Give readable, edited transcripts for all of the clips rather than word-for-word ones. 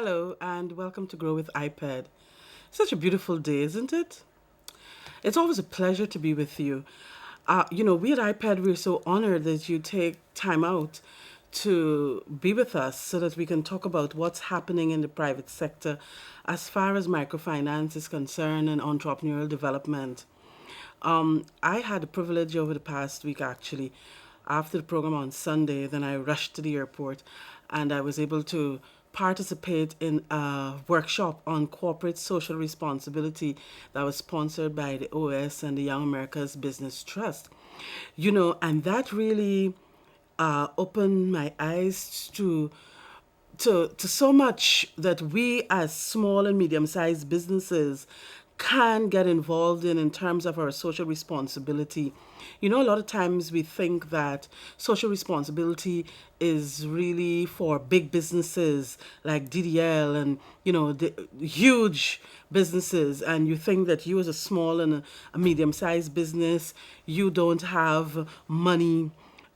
Hello, and welcome to Grow with Iped. Such a beautiful day, isn't it? It's always a pleasure to be with you. We at Iped, we're so honored that you take time out to be with us so that we can talk about what's happening in the private sector as far as microfinance is concerned and entrepreneurial development. I had the privilege over the past week actually, after the program on Sunday, then I rushed to the airport and I was able to participate in a workshop on corporate social responsibility that was sponsored by the OS and the Young America's Business Trust. And that really opened my eyes to so much that we as small and medium-sized businesses can get involved in terms of our social responsibility. A lot of times we think that social responsibility is really for big businesses like DDL and, the huge businesses. And you think that you as a small and a medium-sized business, you don't have money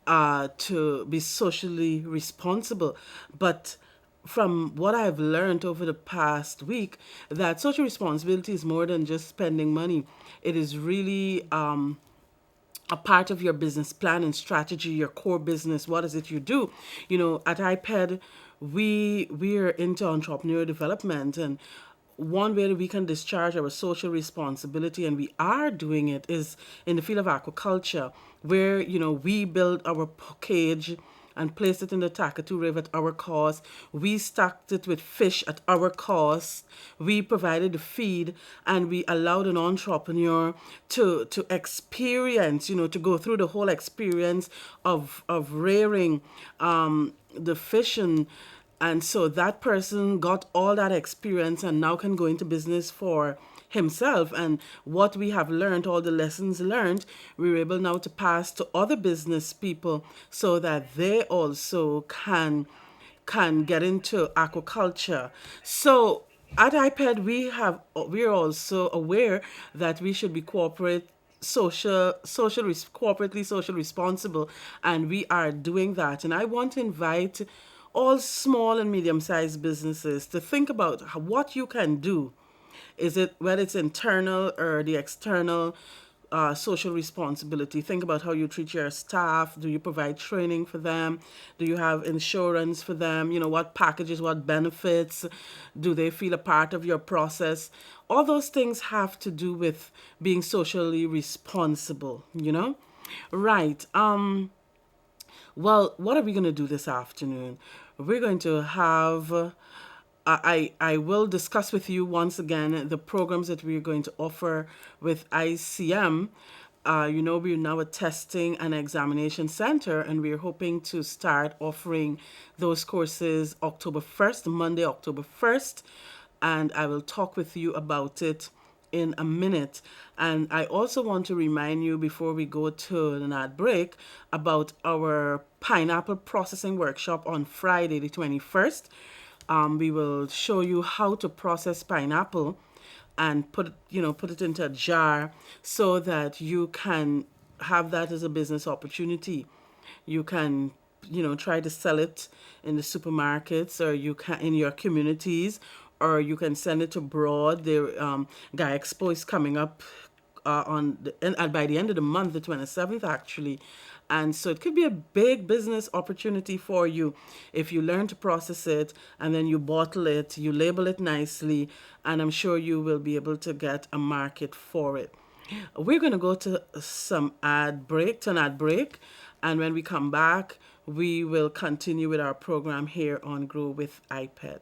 to be socially responsible. But from what I've learned over the past week, that social responsibility is more than just spending money. It is really a part of your business plan and strategy, your core business. What is it you do? At iPad, we're into entrepreneurial development, and one way that we can discharge our social responsibility, and we are doing it, is in the field of aquaculture, where we build our cage and placed it in the Takatu River at our cost. We stocked it with fish at our cost. We provided the feed, and we allowed an entrepreneur to experience, to go through the whole experience of rearing the fish, and so that person got all that experience and now can go into business for himself. And what we have learned, all the lessons learned, we're able now to pass to other business people so that they also can get into aquaculture. So at iPad, we're also aware that we should be corporately social responsible, and we are doing that. And I want to invite all small and medium-sized businesses to think about what you can do. Is it whether it's internal or the external social responsibility? Think about how you treat your staff. Do you provide training for them? Do you have insurance for them? What packages, what benefits? Do they feel a part of your process? All those things have to do with being socially responsible. Right. Well, what are we going to do this afternoon? We're going to have, I will discuss with you once again the programs that we're going to offer with ICM. We're now a testing and examination center, and we're hoping to start offering those courses October 1st, Monday, October 1st. And I will talk with you about it in a minute. And I also want to remind you before we go to an ad break about our pineapple processing workshop on Friday the 21st. We will show you how to process pineapple and put it into a jar so that you can have that as a business opportunity. You can try to sell it in the supermarkets, or you can in your communities, or you can send it abroad. The Guy Expo is coming up by the end of the month, the 27th actually. And so it could be a big business opportunity for you if you learn to process it and then you bottle it, you label it nicely, and I'm sure you will be able to get a market for it. We're going to go to an ad break, and when we come back, we will continue with our program here on Grow with iPad.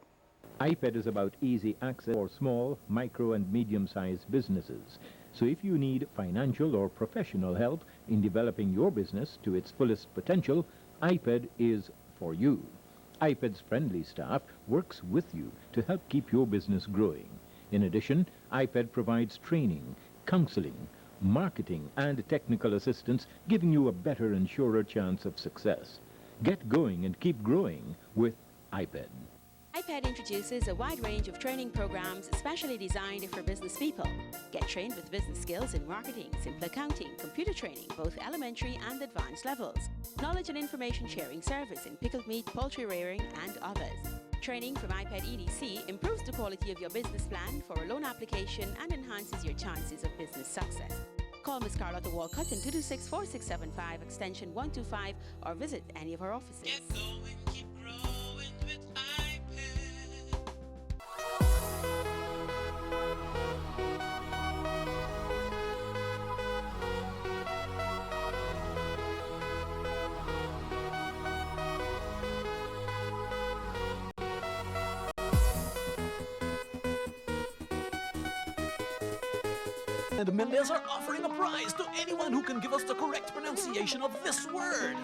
Iped is about easy access for small, micro, and medium-sized businesses. So if you need financial or professional help in developing your business to its fullest potential, Iped is for you. Iped's friendly staff works with you to help keep your business growing. In addition, Iped provides training, counseling, marketing, and technical assistance, giving you a better and surer chance of success. Get going and keep growing with Iped. Iped introduces a wide range of training programs specially designed for business people. Get trained with business skills in marketing, simple accounting, computer training, both elementary and advanced levels, knowledge and information sharing service in pickled meat, poultry rearing, and others. Training from Iped EDC improves the quality of your business plan for a loan application and enhances your chances of business success. Call Ms. Carlotta Walcott in 226-4675 extension 125 or visit any of our offices. Get going, keep growing with iPad. And Mendez are offering a prize to anyone who can give us the correct pronunciation of this word.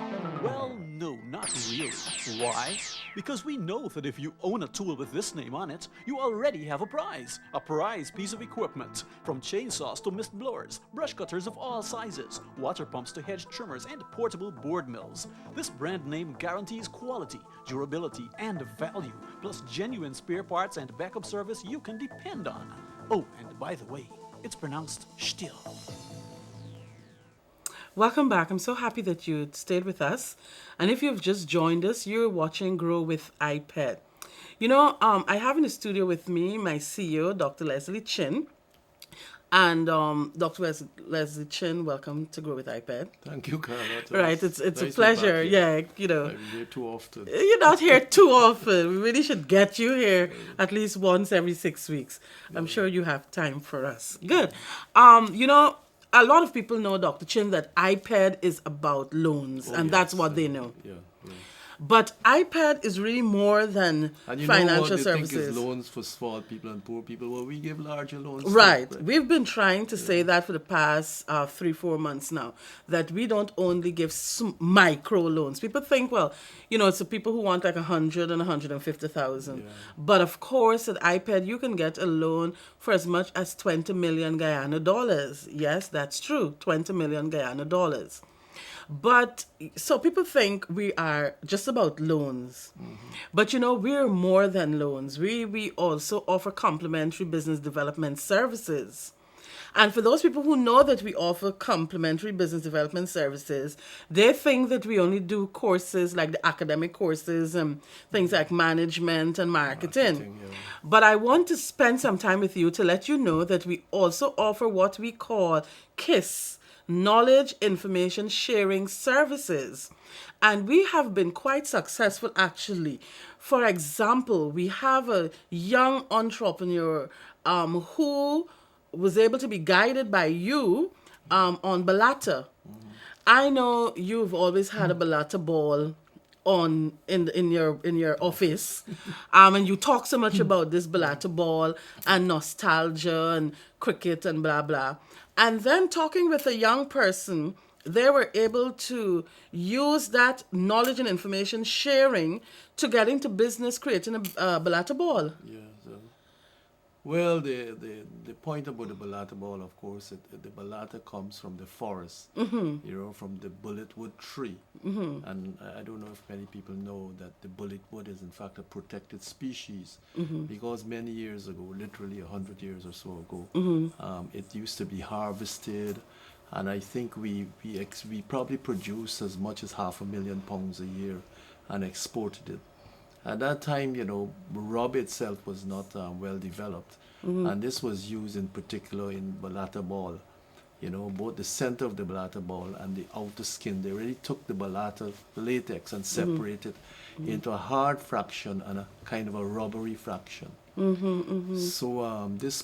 Well, no, not really. Why? Because we know that if you own a tool with this name on it, you already have a prize. A prize piece of equipment. From chainsaws to mist blowers, brush cutters of all sizes, water pumps to hedge trimmers, and portable board mills. This brand name guarantees quality, durability, and value, plus genuine spare parts and backup service you can depend on. Oh, and by the way, it's pronounced still. Welcome back. I'm so happy that you stayed with us. And if you've just joined us, you're watching Grow with Iped. You know, I have in the studio with me my CEO, Dr. Leslie Chin. And Dr. Leslie Chin, welcome to Grow with Iped. Thank you, Carla. Right, it's nice a to be pleasure. back here. Yeah, you know. I'm here too often. You're not here too often. We really should get you here at least once every 6 weeks. I'm sure you have time for us. Good. You know, a lot of people know, Dr. Chin, that iPed is about loans, and that's what they know. Yeah. But iPed is really more than And you financial know what they services. think is loans for small people and poor people. Well, we give larger loans. too, Right. We've been trying to say that for the past 3-4 months now, that we don't only give micro loans. People think, well, you know, it's the people who want like 100 and 150,000. But of course, at iPed, you can get a loan for as much as 20 million Guyana dollars. Yes, that's true. 20 million Guyana dollars. But so people think we are just about loans. But you know, we're more than loans. We also offer complementary business development services. And for those people who know that we offer complementary business development services, they think that we only do courses like the academic courses and things like management and marketing. But I want to spend some time with you to let you know that we also offer what we call KISS, Knowledge Information Sharing Services. And we have been quite successful actually. For example, we have a young entrepreneur who was able to be guided by you on Balata. I know you've always had a Balata ball in your office, and you talk so much about this Balata ball and nostalgia and cricket and blah blah. And then talking with a young person, they were able to use that knowledge and information sharing to get into business creating a Balata ball. Yeah. Well, the point about the balata ball, of course, the balata comes from the forest, you know, from the bulletwood tree. And I don't know if many people know that the bulletwood is in fact a protected species because many years ago, literally 100 years or so ago, it used to be harvested. And I think we probably produced as much as 500,000 pounds a year and exported it. At that time, you know, rubber itself was not well developed. And this was used in particular in balata ball. You know, both the center of the balata ball and the outer skin, they really took the balata latex and separated into a hard fraction and a kind of a rubbery fraction. So this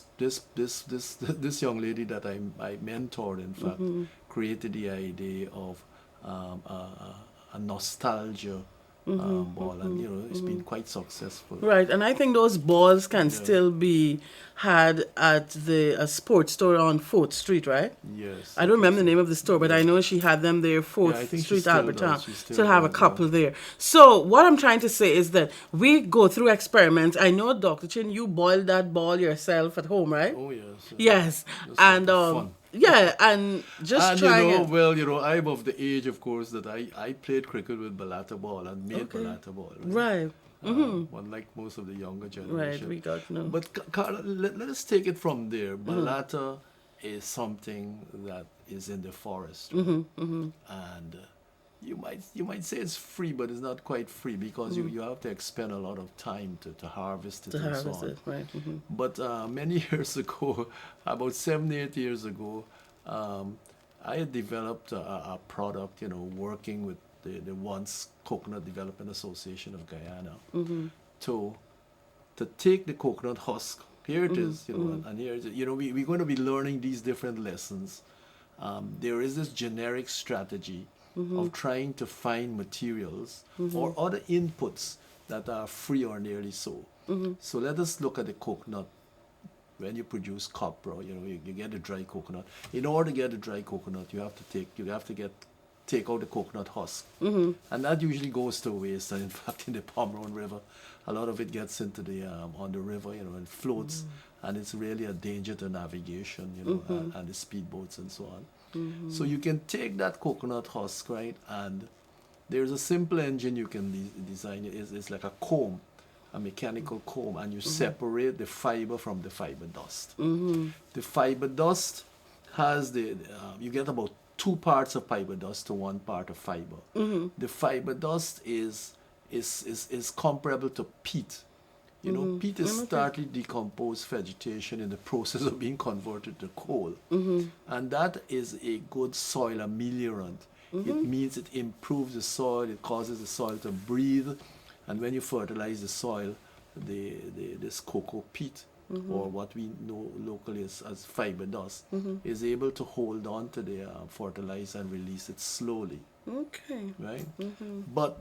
young lady that I mentored, in fact, created the idea of a nostalgia ball, and you know, it's been quite successful. Right, and I think those balls can still be had at the sports store on 4th Street, right? Yes. I don't remember the name of the store, but I know she had them there, 4th I think she Street, still Albert Town. does. She Still have a does, couple there. So what I'm trying to say is that we go through experiments. I know, Dr. Chin, you boiled that ball yourself at home, right? Oh, yes. Yes, That's and fun. yeah, and just And trying you know, it. well, you know, I'm of the age, of course, that I played cricket with balata ball and made balata ball. Right. Unlike most of the younger generation. Right, we got no. But Carla, let us take it from there. Balata is something that is in the forest, right? And you might say it's free, but it's not quite free because you have to expend a lot of time to harvest it To and so harvest on. it, right? But many years ago, about 7, 8 years ago, um, I had developed a product, working with the once Coconut Development Association of Guyana to take the coconut husk. Here it is, and here it is. We're going to be learning these different lessons. There is this generic strategy of trying to find materials or other inputs that are free or nearly so. So let us look at the coconut. When you produce copra, you get a dry coconut. In order to get a dry coconut, you have to take out the coconut husk, and that usually goes to waste. And in fact, in the Pomeroon River, a lot of it gets into the on the river, and floats, and it's really a danger to navigation, and the speedboats and so on. So you can take that coconut husk, right, and there's a simple engine you can design. It's like a comb, a mechanical comb, and you separate the fiber from the fiber dust. The fiber dust has you get about 2 parts of fiber dust to 1 part of fiber. The fiber dust is comparable to peat. Peat is starkly decomposed vegetation in the process of being converted to coal. And that is a good soil ameliorant. It means it improves the soil, it causes the soil to breathe, and when you fertilize the soil, this cocoa peat, or what we know locally as fiber dust, is able to hold on to the fertilizer and release it slowly. Okay. Right? But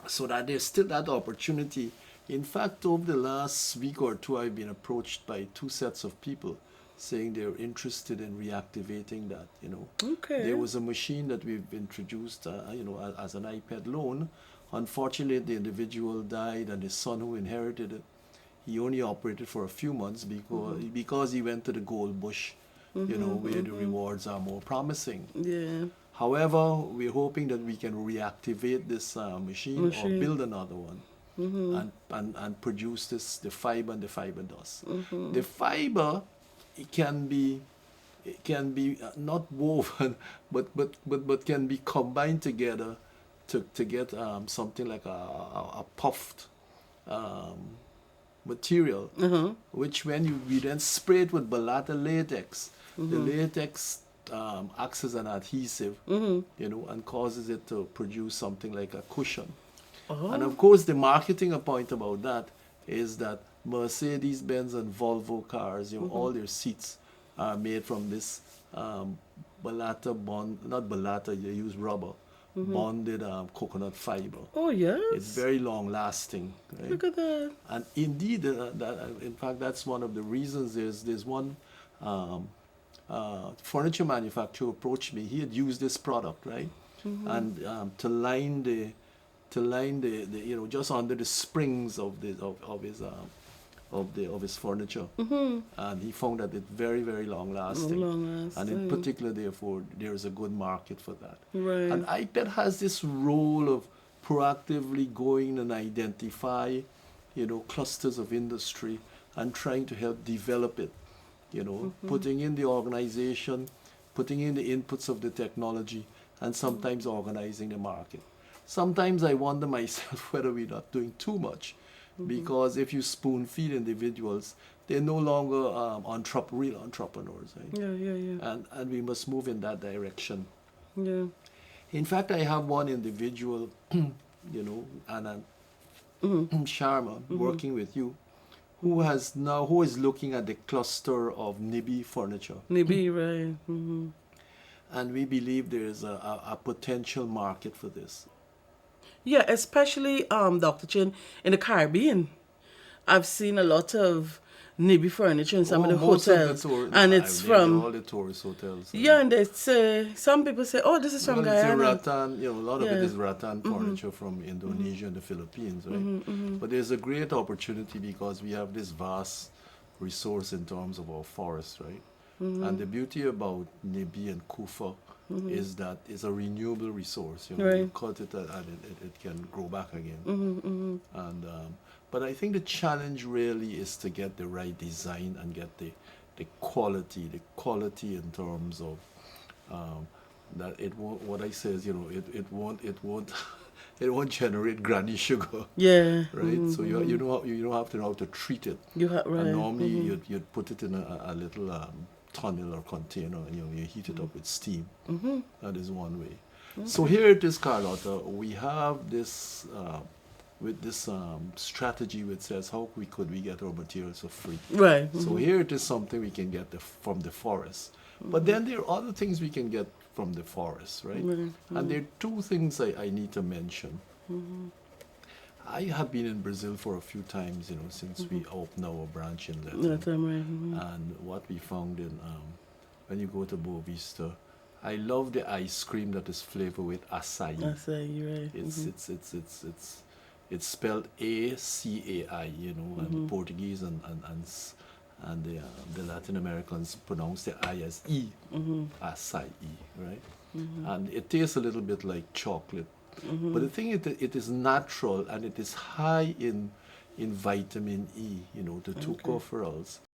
so that there's still that opportunity. In fact, over the last week or two, I've been approached by 2 sets of people saying they're interested in reactivating that. Okay. There was a machine that we've introduced, as an Iped loan. Unfortunately, the individual died, and his son who inherited it, he only operated for a few months because he went to the gold bush, where the rewards are more promising. Yeah. However, we're hoping that we can reactivate this machine or build another one and produce the fiber and the fiber dust. The fiber, it can be not woven, but can be combined together to get something like a puffed material, which when we then spray it with balata latex, the latex acts as an adhesive, and causes it to produce something like a cushion. And of course, the marketing point about that is that Mercedes-Benz and Volvo cars, all their seats are made from this balata bond, not balata, you use rubber, bonded coconut fiber. Oh, yes. It's very long lasting. Right? Look at that. And indeed, in fact, that's one of the reasons. There's one furniture manufacturer approached me. He had used this product, right? And to line the just under the springs of his furniture, and he found that it's very, very long lasting. And in particular, therefore, there is a good market for that. Right. And Iped has this role of proactively going and identify, clusters of industry and trying to help develop it. Putting in the organization, putting in the inputs of the technology, and sometimes organizing the market. Sometimes I wonder myself whether we're not doing too much, because if you spoon feed individuals, they're no longer real entrepreneurs, right? Yeah. And we must move in that direction. Yeah. In fact, I have one individual, Anand Sharma, working with you, who is looking at the cluster of Nibi furniture. Maybe, right. And we believe there is a potential market for this. Yeah, especially Dr. Chin, in the Caribbean. I've seen a lot of Nibi furniture in some of the Most hotels, of the and it's from all the tourist hotels. yeah, and they say some people say, "Oh, this is from Well, it's Guyana." rattan, a lot of it is rattan furniture from Indonesia and the Philippines, right? But there's a great opportunity because we have this vast resource in terms of our forests, right? And the beauty about Nibi and Kufa is that it's a renewable resource. Right. You cut it and it can grow back again. And but I think the challenge really is to get the right design and get the quality in terms of that it won't. What I say is, it won't it won't generate granny sugar, Yeah. right? So you don't have to know how to treat it. You have right. And normally you'd put it in a little tunnel or container, and you heat it up with steam. That is one way. So here it is, Carlotta. We have this with this strategy which says how could we get our materials for free. Right. So here it is something we can get from the forest. But then there are other things we can get from the forest, right? And there are two things I need to mention. I have been in Brazil for a few times, since we opened our branch in Latin. That's right. And what we found when you go to Boa Vista, I love the ice cream that is flavored with acai. Acai, right. It's spelled ACAI, and the Portuguese and the Latin Americans pronounce the I as E, acai, right? And it tastes a little bit like chocolate. But the thing is that it is natural and it is high in vitamin E, the tocopherols.